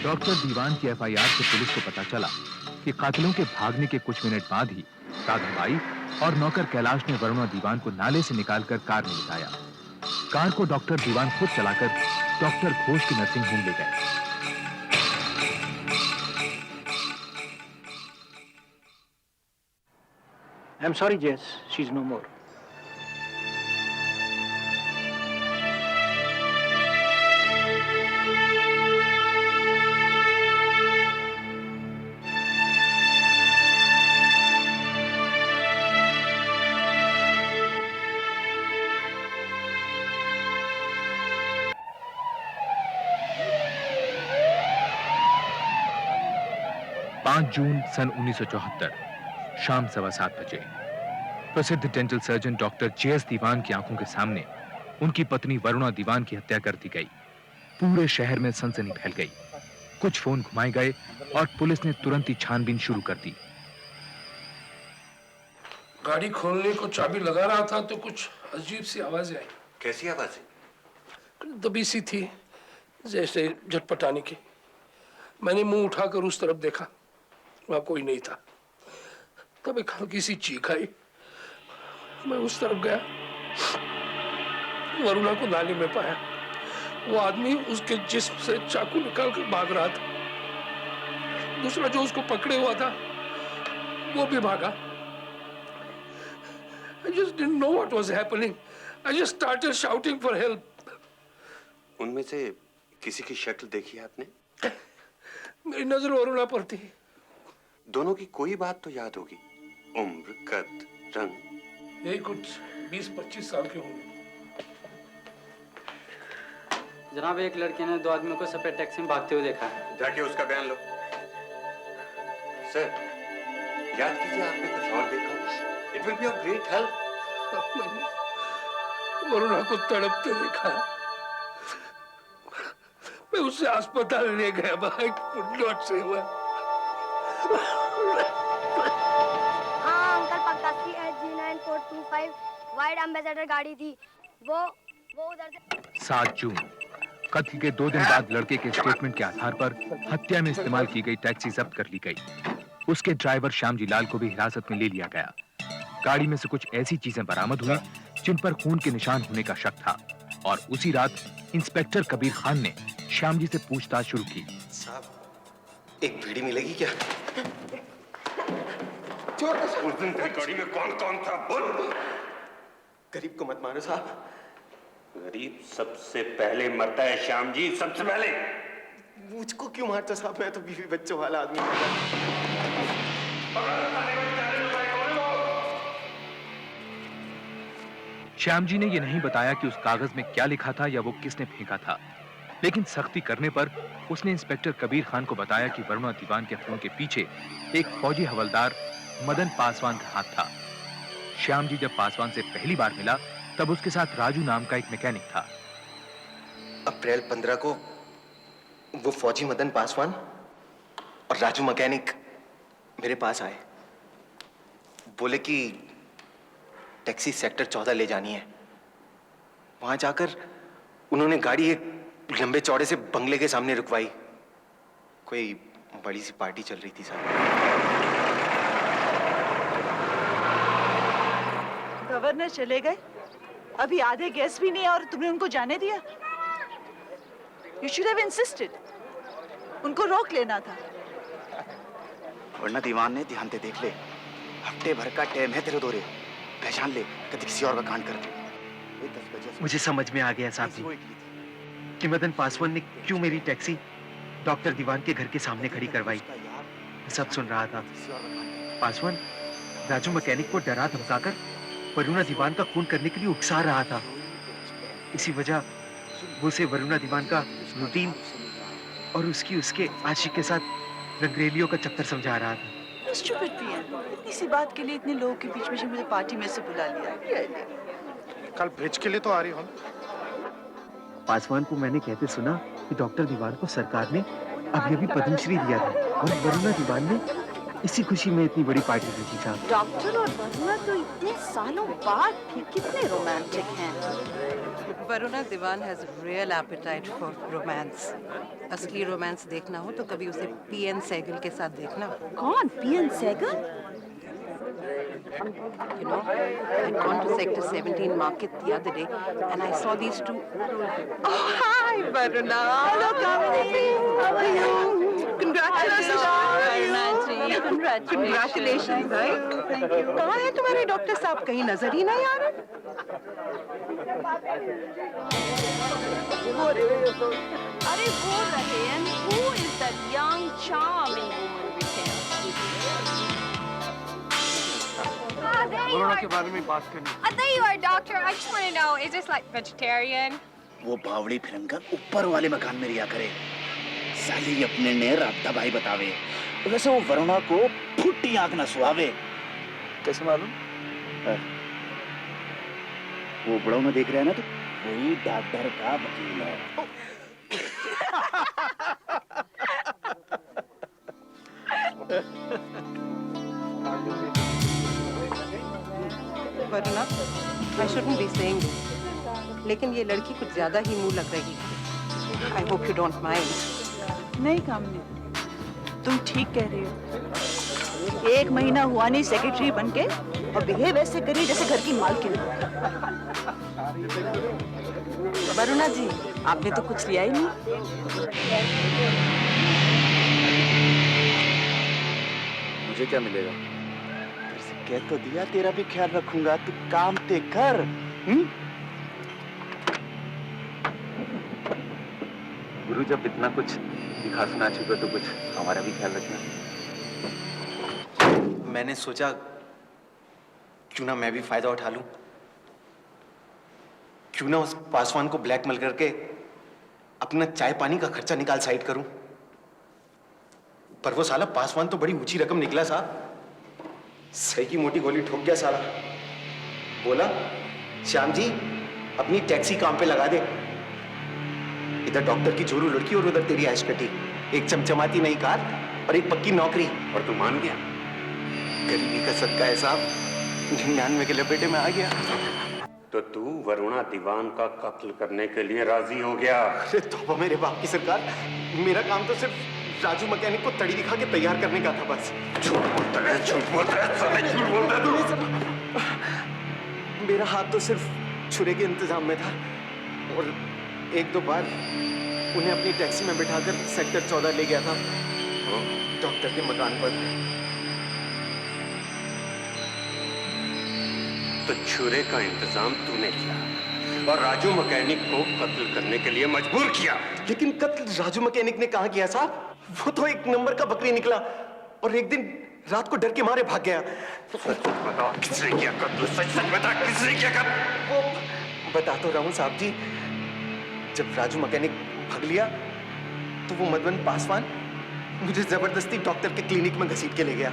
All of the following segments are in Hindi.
डॉक्टर दीवान की एफआईआर से पुलिस को पता चला कि कातिलों के भागने के कुछ मिनट बाद ही साधु बाई और नौकर कैलाश ने वरुणा दीवान को नाले से निकालकर कार में बिठाया। कार को डॉक्टर दीवान खुद चलाकर डॉक्टर घोष की नर्सिंग होम ले गए। I'm sorry, Jess. She's no more. जून सन 1974 शाम 7:15 बजे प्रसिद्ध डेंटल सर्जन डॉक्टर जेएस दीवान की आंखों के सामने उनकी पत्नी वरुणा दीवान की हत्या कर दी गई। पूरे शहर में सनसनी फैल गई। कुछ फोन घुमाए गए और पुलिस ने तुरंत ही छानबीन शुरू कर दी। गाड़ी खोलने को चाबी लगा रहा था तो कुछ अजीब सी आवाजें आई। कैसी आवाजें? दबी सी थी, जैसे झटपटाने की। मैंने मुंह उठाकर उस तरफ देखा, वहां कोई नहीं था। तब एक हल्की सी चीख आई। मैं उस तरफ गया, वरुणा को नाली में पाया। वो आदमी उसके जिस्म से चाकू निकालकर भाग रहा था। दूसरा जो उसको पकड़े हुआ था वो भी भागा। I just didn't know what was happening. I just started shouting for help. उनमें से किसी की शक्ल देखी है आपने? मेरी नजर वरुणा पर थी। दोनों की कोई बात तो याद होगी। उम्र, कद, रंग। यही कुछ 20-25 साल के होंगे। जनाब, एक लड़के ने 2 आदमियों को सफेद टैक्सी में भागते हुए देखा है। जाके उसका बयान लो। सर, याद कीजिए आपने कुछ और देखा। It will be of great help. मैंने वरुणा को तड़पते देखा। मैं उसे अस्पताल ले गया। I could not save her. हाँ अंकल, पक्का SG9425 वाइड एम्बेसडर गाड़ी थी। वो उधर से। 7 जून कत्ल के 2 दिन बाद लड़के के स्टेटमेंट के आधार पर हत्या में इस्तेमाल की गई टैक्सी जब्त कर ली गई। उसके ड्राइवर श्यामजी लाल को भी हिरासत में ले लिया गया। गाड़ी में से कुछ ऐसी चीजें बरामद हुई जिन पर खून के निशान होने का शक था और उसी रात इंस्पेक्टर कबीर खान ने श्यामजी से पूछताछ शुरू की। साहब, एक बीड़ी मिलेगी क्या? उस दिन तेरी गाड़ी में कौन था? बोल। गरीब को मत मारो साहब। गरीब सबसे पहले मरता है श्याम जी, सबसे पहले। मुझको क्यों मारते साहब? मैं तो बीवी बच्चों वाला आदमी हूं। श्याम जी ने यह नहीं बताया कि उस कागज में क्या लिखा था या वो किसने फेंका था, लेकिन सख्ती करने पर उसने इंस्पेक्टर कबीर खान को बताया कि वरुणा दीवान के खून के पीछे एक फौजी हवलदार मदन पासवान का हाथ था। श्याम जी जब पासवान से पहली बार मिला तब उसके साथ राजू नाम का एक मैकेनिक था। अप्रैल 15 को वो फौजी मदन पासवान और राजू मैकेनिक मेरे पास आए। बोले कि टैक्सी सेक्टर 14 ले जानी है। वहां जाकर उन्होंने गाड़ी एक लंबे चौड़े से बंगले के सामने रुकवाई। कोई बड़ी सी पार्टी चल रही थी साहब। गवर्नर चले गए, अभी आधे गेस्ट भी नहीं और तुमने उनको जाने दिया। You should have insisted. उनको रोक लेना था। वरना दीवान ने ध्यान से देख ले, हफ्ते भर का टाइम है तेरे दौरे, पहचान ले कभी किसी और का कांड कर दे। मुझे समझ में आ गया साहब जी कि मदन पासवान ने क्यों मेरी टैक्सी डॉक्टर दीवान के घर के सामने खड़ी करवाई। सब सुन रहा था। पासवान राजू मैकेनिक को डरा धमकाकर वरुणा दीवान का खून करने के लिए उकसा रहा था। इसी वजह वो उसे वरुणा दीवान का रूटीन और उसके आशिक के साथ रंगरेलियों का चक्कर समझा रहा था। Stupid PM, इतनी सी बात के लिए इतने लोगों के बीच में मुझे पार्टी में से बुला लिया। कल ब्रिज के लिए तो आ रही हो। पासवान को मैंने कहते सुना कि डॉक्टर दीवान को सरकार ने अभी पद्मश्री दिया था और वरुणा दीवान ने इसी खुशी में इतनी बड़ी पार्टी रखी साहब। डॉक्टर और वरुणा तो इतने सालों बाद भी कितने रोमांटिक हैं। Varuna Diwan has real appetite for romance. असली रोमांस देखना हो तो कभी उसे पीएन सहगल के साथ देखना। कौन? P N Sehgal? You know, I'd gone to Sector 17 market the other day and I saw these two. Oh, hi, Varuna. Hello, Kamini. How are you? Congratulations. Congratulations, right? Thank you. कहाँ है तुम्हारे डॉक्टर साहब? कहीं नजर ही नहीं आ रहे। अरे वो रहे। And who is that young charming woman we can? Corona के बारे में बात करनी। There you are, doctor. I just want to know, is this like vegetarian? वो बावड़ी फिरंगा ऊपर वाले मकान में रिया करे। साली अपने ने रात भाई बतावे। वैसे वो वरुणा को फुट्टी आंख न सुहावे। कैसे मालूम? वो बड़ों में देख रहे हैं ना, तो वही डॉक्टर का वकील है। Varuna, I shouldn't be saying this, लेकिन ये लड़की कुछ ज्यादा ही मुंह लग रही है। I hope you don't mind. नहीं कामनी, तुम ठीक कह रही हो। 1 महीना हुआ नहीं सेक्रेटरी बनके और बिहेव ऐसे करी जैसे घर की मालकिन। वरुणा जी, आपने तो कुछ लिया ही नहीं। मुझे क्या मिलेगा? कह तो दिया तेरा भी ख्याल रखूंगा, तू काम ते कर। गुरु जब इतना कुछ दिखा सुना चुका तो कुछ हमारा भी ख्याल रखना। मैंने सोचा क्यों ना मैं भी फायदा उठा लूं, क्यों ना उस पासवान को ब्लैकमेल करके अपना चाय पानी का खर्चा निकाल साइड करूं। पर वो साला पासवान तो बड़ी ऊंची रकम निकला साहब। सही की मोटी गोली ठोक गया साला। बोला, श्याम जी अपनी टैक्सी काम पे लगा दे। इधर डॉक्टर की जोरू लड़की और उधर तेरी ऐश कटी। एक चमचमाती नई कार और एक पक्की नौकरी। और तू मान गया? गरीबी का सदका है साहब, 99 के लपेटे में आ गया। तो तू वरुणा दीवान का कत्ल करने के लिए राजी हो गया? अरे तौबा मेरे बाप की सरकार, मेरा काम तो सिर्फ राजू मैकेनिक को तड़ी दिखा के तैयार करने का था बस। झूठ बोलता है, झूठ बोलता है, साले झूठ बोलता है तू। मेरा हाथ तो सिर्फ छुरे के इंतजाम में था और 1-2 बार उन्हें अपनी टैक्सी में बिठाकर सेक्टर 14 ले गया था, डॉक्टर के मकान पर। तो छुरे का इंतजाम तूने किया और राजू मैकेनिक को कत्ल करने के लिए मजबूर किया। लेकिन कत्ल राजू मैकेनिक ने कहाँ किया साहब? वो तो 1 नंबर का बकरी निकला और एक दिन रात को डर के मारे भाग गया। सच बता, किसने किया कत्ल? सच सच बता, किसने किया कत्ल? वो बता तो रहा हूं साहब जी। जब राजू मैकेनिक भाग लिया तो वो मदन पासवान मुझे जबरदस्ती डॉक्टर के क्लिनिक में घसीट के ले गया।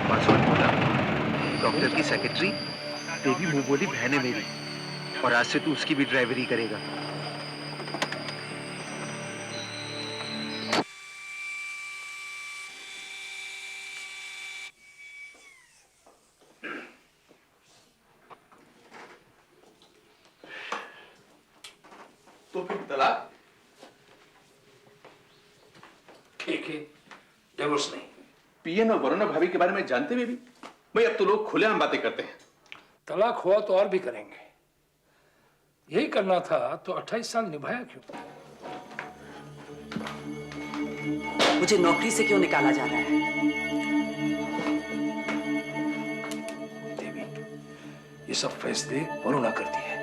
पासवान बोला, डॉक्टर की सेक्रेटरी तेरी मुंह बोली बहन है मेरी, और आज से तू उसकी भी ड्राइवरी करेगा। तो फिर तलाक? ठीक है, डिवोर्स नहीं। पीएन और वरुणा भाभी के बारे में जानते हुए भी भाई अब तो लोग खुलेआम बातें करते हैं। तलाक हुआ तो और भी करेंगे। यही करना था तो 28 साल निभाया क्यों? मुझे नौकरी से क्यों निकाला जा रहा है? देवी, ये सब फैसले वरुणा करती है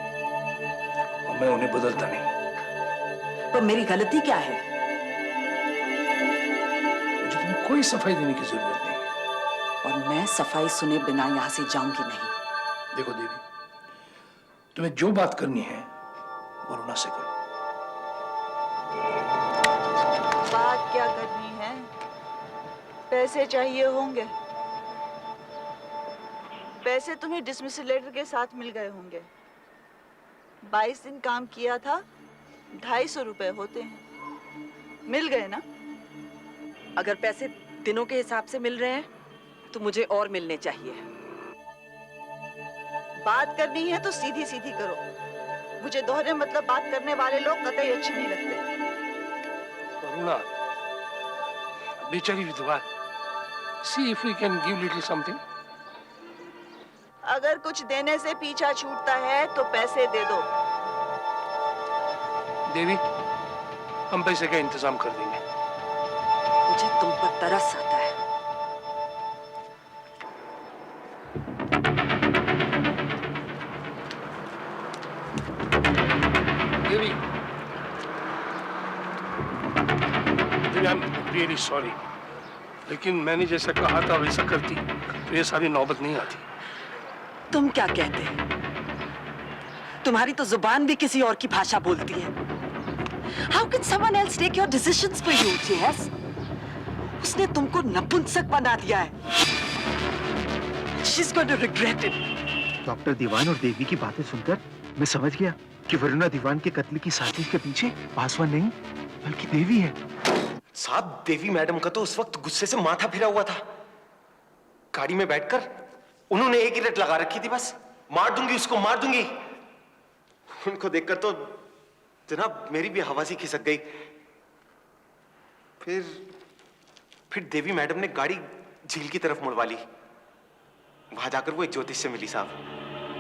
और मैं उन्हें बदलता नहीं। तो मेरी गलती क्या है? मुझे तुम्हें कोई सफाई देने की जरूरत नहीं। और मैं सफाई सुने बिना यहां से जाऊंगी नहीं। देखो देवी, तुम्हें जो बात करनी है वरुणा से करो। बात क्या करनी है? पैसे चाहिए होंगे। पैसे तुम्हें डिसमिसल लेटर के साथ मिल गए होंगे। 22 दिन काम किया था, 250 रुपए होते हैं। मिल गए ना? अगर पैसे दिनों के हिसाब से मिल रहे हैं तो मुझे और मिलने चाहिए। बात करनी है तो सीधी सीधी करो। मुझे दोहरे मतलब बात करने वाले लोग कतई अच्छे नहीं लगते। वरुणा, बेचारी विधवा, see if we can give little something. अगर कुछ देने से पीछा छूटता है तो पैसे दे दो। देवी, हम पैसे का इंतजाम कर देंगे। मुझे तुम पर तरस आता है। देवी, आई एम रियली सॉरी, लेकिन मैंने जैसा कहा था वैसा करती तो ये सारी नौबत नहीं आती। तुम क्या कहते हैं? तुम्हारी तो जुबान भी किसी और की भाषा बोलती है। How can someone else take your decisions for you, Jess? उसने तुमको नपुंसक बना दिया है। She's going to regret it. Doctor Diwan और देवी की बातें सुनकर मैं समझ गया कि वरुणा दीवान के कत्ल की साजिश के पीछे पासवान नहीं बल्कि देवी है। साहब, देवी मैडम का तो उस वक्त गुस्से से माथा फिरा हुआ था। गाड़ी में बैठकर उन्होंने एक ही रट लगा रखी थी, बस मार दूंगी उसको, मार दूंगी। उनको देखकर तो जनाब मेरी भी हवा सी खिसक गई। फिर देवी मैडम ने गाड़ी झील की तरफ मुड़वा ली। वहां जाकर वो एक ज्योतिष से मिली साहब।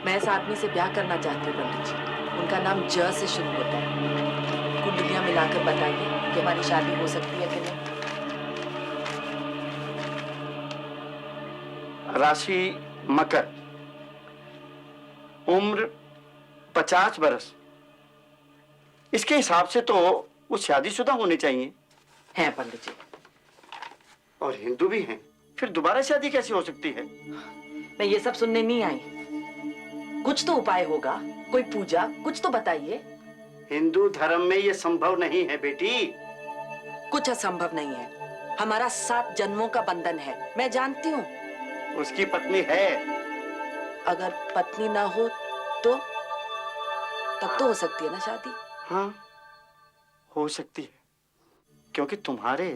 मैं इस आदमी से ब्याह करना चाहती हूँ पंडित जी। उनका नाम ज से शुरू होता है। कुंडलियां मिलाकर बताइए कि हमारी शादी हो सकती है कि नहीं। राशि मकर, उम्र 50 बरस। इसके हिसाब से तो वो शादीशुदा होने चाहिए। हैं पंडित जी। और हिंदू भी हैं। फिर दोबारा शादी कैसे हो सकती है? मैं ये सब सुनने नहीं आई। कुछ तो उपाय होगा, कोई पूजा, कुछ तो बताइए। हिंदू धर्म में ये संभव नहीं है बेटी। कुछ असंभव नहीं है। हमारा 7 जन्मों का बंधन है, मैं जानती हूँ। उसकी पत्नी है। अगर पत्नी ना हो तो तब तो हो सकती है ना शादी। हाँ, हो सकती है, क्योंकि तुम्हारे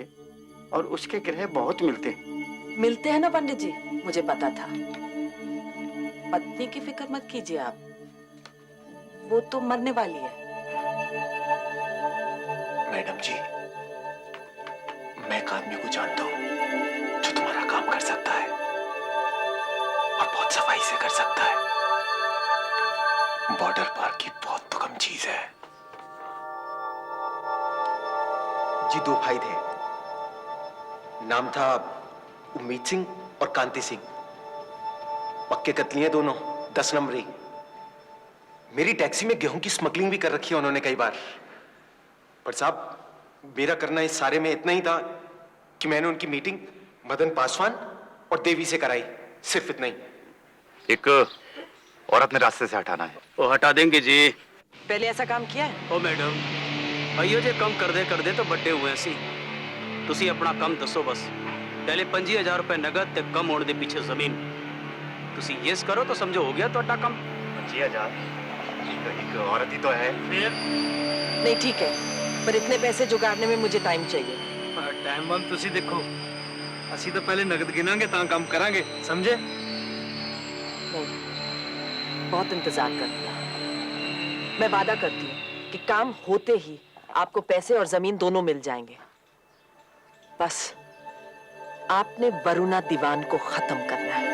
और उसके ग्रह बहुत मिलते हैं। मिलते हैं ना पंडित जी, मुझे पता था। पत्नी की फिक्र मत कीजिए आप, वो तो मरने वाली है। मैडम जी, मैं एक आदमी को जानता हूं जो तुम्हारा काम कर सकता है और बहुत सफाई से कर सकता है। बॉर्डर पार की बहुत तो कम चीज है। जी 2 भाई थे, नाम था उम्मीद सिंह और कांति सिंह। पक्के कतली हैं दोनों, 10 नंबरी। मेरी टैक्सी में गेहूं की स्मगलिंग भी कर रखी है उन्होंने कई बार। पर साहब, मेरा करना इस सारे में इतना ही था कि मैंने उनकी मीटिंग मदन पासवान और देवी से कराई, सिर्फ इतना ही। एक औरत ने रास्ते से हटाना है। वो हटा देंगे जी। पहले ऐसा काम किया है? ओ मैडम, भाइयों जे कम कर दे तो बड्डे हुए सी। तुसी अपना कम दसो बस। पहले 25,000 रुपए नगद ते कम होने दे पीछे जमीन। तुसी यस करो तो समझो हो गया ਤੁਹਾਡਾ ਕੰਮ। 25,000 एक औरत ही तो है। फिर नहीं ठीक है, पर इतने पैसे जुगाड़ने में मुझे टाइम चाहिए। टाइम बम तुसी देखो, ਅਸੀਂ तो पहले नगद गिनांगे ता काम करांगे, समझे? नहीं, बहुत इंतजार कर लिया। मैं वादा करती हूँ कि काम होते ही आपको पैसे और जमीन दोनों मिल जाएंगे। बस आपने वरुणा दीवान को खत्म करना है।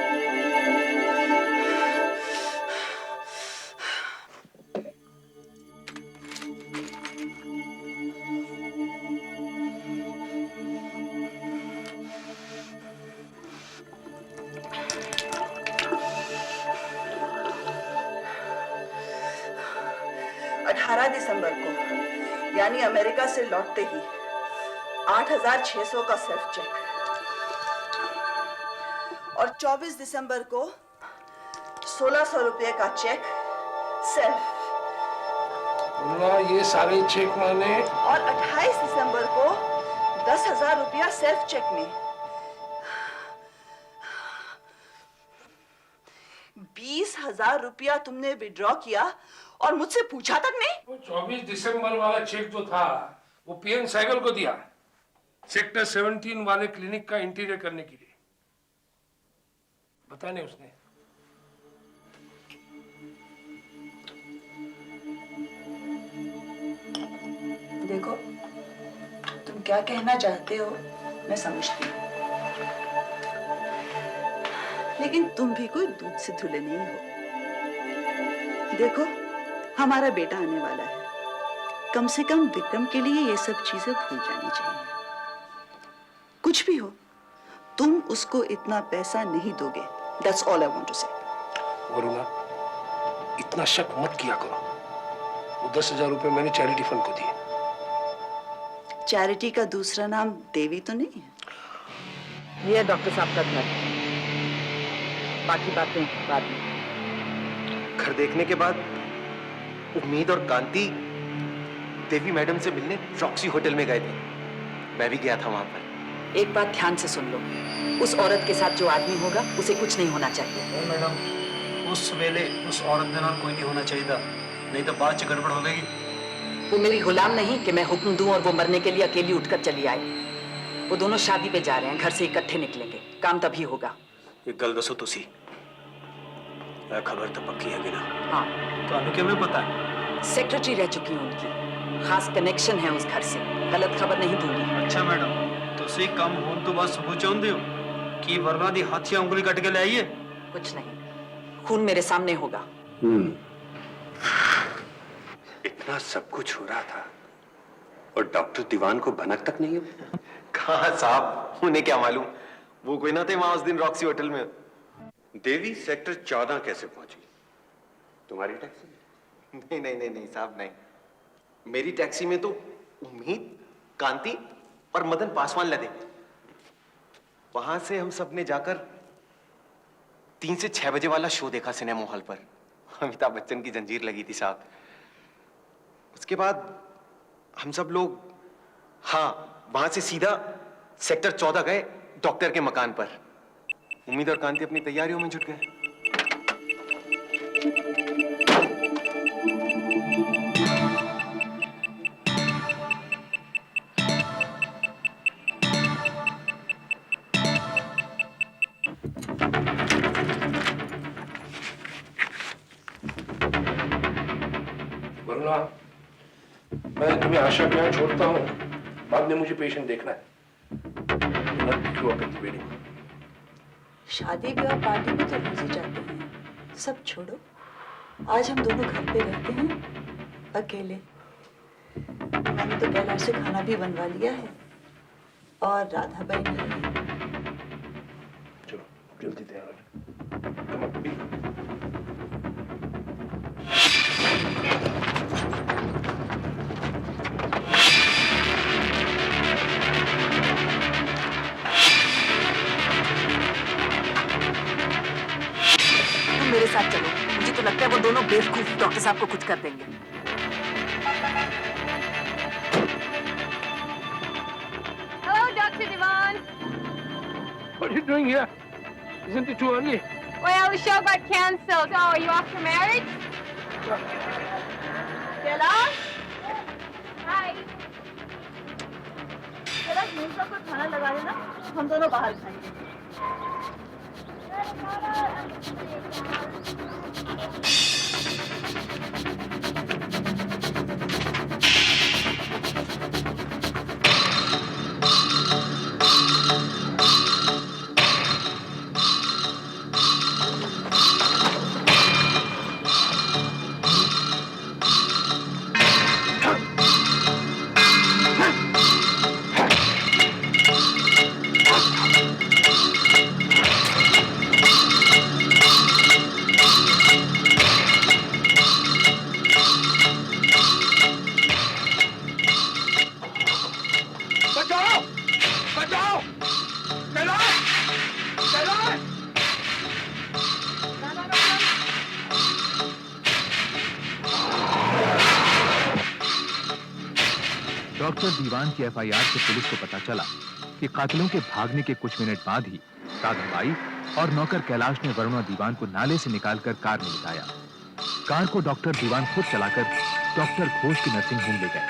दिसंबर को, यानी अमेरिका से लौटते ही 8,600 का सेल्फ चेक, और 24 दिसंबर को 1,600 रुपए का चेक सेल्फ। ये सारे चेक मैंने, और 28 दिसंबर को 10,000 रुपया सेल्फ चेक में। 20,000 रुपया तुमने विड्रॉ किया और मुझसे पूछा तक नहीं। वो 24 दिसंबर वाला चेक जो था वो पीएन सहगल को दिया। सेक्टर 17 वाले क्लिनिक का इंटीरियर करने के लिए। बताने उसने। देखो, तुम क्या कहना चाहते हो मैं समझती हूँ, लेकिन तुम भी कोई दूध से धुले नहीं हो। देखो, हमारा बेटा आने वाला है, कम से कम विक्रम के लिए ये सब चीजें भूल जानी चाहिए। कुछ भी हो, तुम उसको इतना पैसा नहीं दोगे। That's all I want to say. Varuna, इतना शक मत किया करो। वो 10,000 रुपए मैंने चैरिटी फंड को दिए। चैरिटी का दूसरा नाम देवी तो नहीं है? ये है डॉक्टर साहब का घर, बाकी बातें बाद में। घर देखने के बाद उम्मीद और कांति देवी मैडम से मिलने रॉक्सी होटल में गए थे। मैं भी गया था वहां पर। एक बात ध्यान से सुन लो, उस औरत के साथ जो आदमी होगा उसे कुछ नहीं होना चाहिए। मैडम, उस वेले उस औरत के नाल कोई नहीं होना चाहिए, नहीं तो बाद च गड़बड़ हो गई। वो मेरी गुलाम नहीं कि मैं हुक्म दूं और वो मरने के लिए अकेली उठकर चली आए। वो दोनों शादी पे जा रहे हैं, घर से इकट्ठे निकलेंगे, काम तभी होगा। एक गल दसो तुसी, खबर तो पक्की है कि ना? हाँ, तो किवें पता है? सेक्रेटरी रह चुकी हूँ उनकी, खास कनेक्शन है उस घर से, गलत खबर नहीं दूंगी। अच्छा मैडम, तुसी कम होने तो बाद सबूत चाहते हो कि वरना दी हाथिया उंगली कट के ले आइए? कुछ नहीं, खून मेरे सामने होगा। इतना सब कुछ हो रहा था और डॉक्टर दीवान को भनक तक नहीं है। कहाँ साहब, उन्हें क्या मालूम, वो कोई ना थे वहां उस दिन रॉक्सी होटल में। देवी सेक्टर 14 कैसे पहुंची? तुम्हारी टैक्सी? नहीं नहीं नहीं नहीं साहब, नहीं। मेरी टैक्सी में तो उम्मीद, कांति और मदन पासवान लदे। वहां से हम सब ने जाकर 3 से 6 बजे वाला शो देखा सिनेमा हॉल पर। अमिताभ बच्चन की जंजीर लगी थी साहब। उसके बाद हम सब लोग, हाँ, वहां से सीधा सेक्टर 14 गए, डॉक्टर के मकान पर। उम्मीद और कांति अपनी तैयारियों में जुट गए। वरुणा, मैं तुम्हें आशा के यहाँ छोड़ता हूँ, बाद में मुझे पेशेंट देखना है। शादी ब्याह पार्टी में तो रोज ही जाते हैं, सब छोड़ो। आज हम दोनों घर पे रहते हैं अकेले। मैंने तो कैलाश से खाना भी बनवा लिया है और राधा बाई नहीं है। चलो जल्दी तैयार हो जाओ। मेरे साथ चलो, मुझे तो लगता है वो दोनों बेवकूफ डॉक्टर साहब को कुछ कर देंगे। Hello, Dr. Divan. What are you doing here? Isn't it too early? Well, the show got cancelled. Oh, are you off for marriage? Kailash, Hi. Kailash Mirza को खाना लगा देना, हम दोनों बाहर खाएंगे। डॉक्टर दीवान की एफआईआर से पुलिस को पता चला कि कातिलों के भागने के कुछ मिनट बाद ही राधाबाई और नौकर कैलाश ने वरुणा दीवान को नाले से निकालकर कार में लिटाया। कार को डॉक्टर दीवान खुद चलाकर डॉक्टर घोष की नर्सिंग होम ले गए।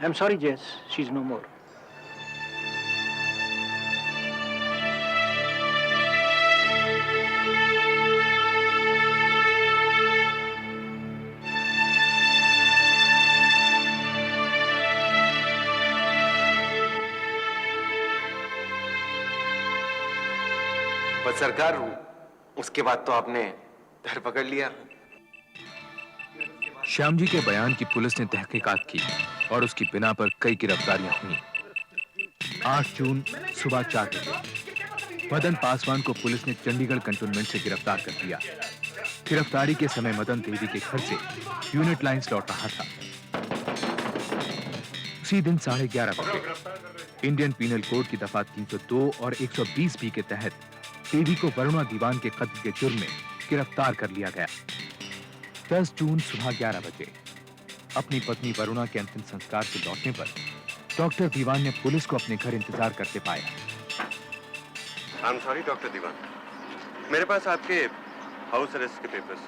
I'm sorry, Jess. She's no more. बस सरकार, उसके बाद तो आपने धर पकड़ लिया। श्याम जी के बयान की पुलिस ने तहकीकात की और उसकी बिना पर कई गिरफ्तारियां हुई। 8 जून सुबह 4 बजे मदन पासवान को पुलिस ने चंडीगढ़ कंटोनमेंट से गिरफ्तार कर लिया। गिरफ्तारी के समय मदन देवी के घर से यूनिट लाइंस लौट रहा था। उसी दिन 11:30 बजे इंडियन पीनल कोड की दफा 302 और 120 बी के तहत देवी को वरुणा दीवान के कत्ल के जुर्म में गिरफ्तार कर लिया गया। 10 जून सुबह 11 बजे अपनी पत्नी वरुणा के अंतिम संस्कार से लौटने पर डॉक्टर दीवान ने पुलिस को अपने घर इंतजार करते पाया। आई एम सॉरी डॉक्टर दीवान, मेरे पास आपके हाउस अरेस्ट के पेपर्स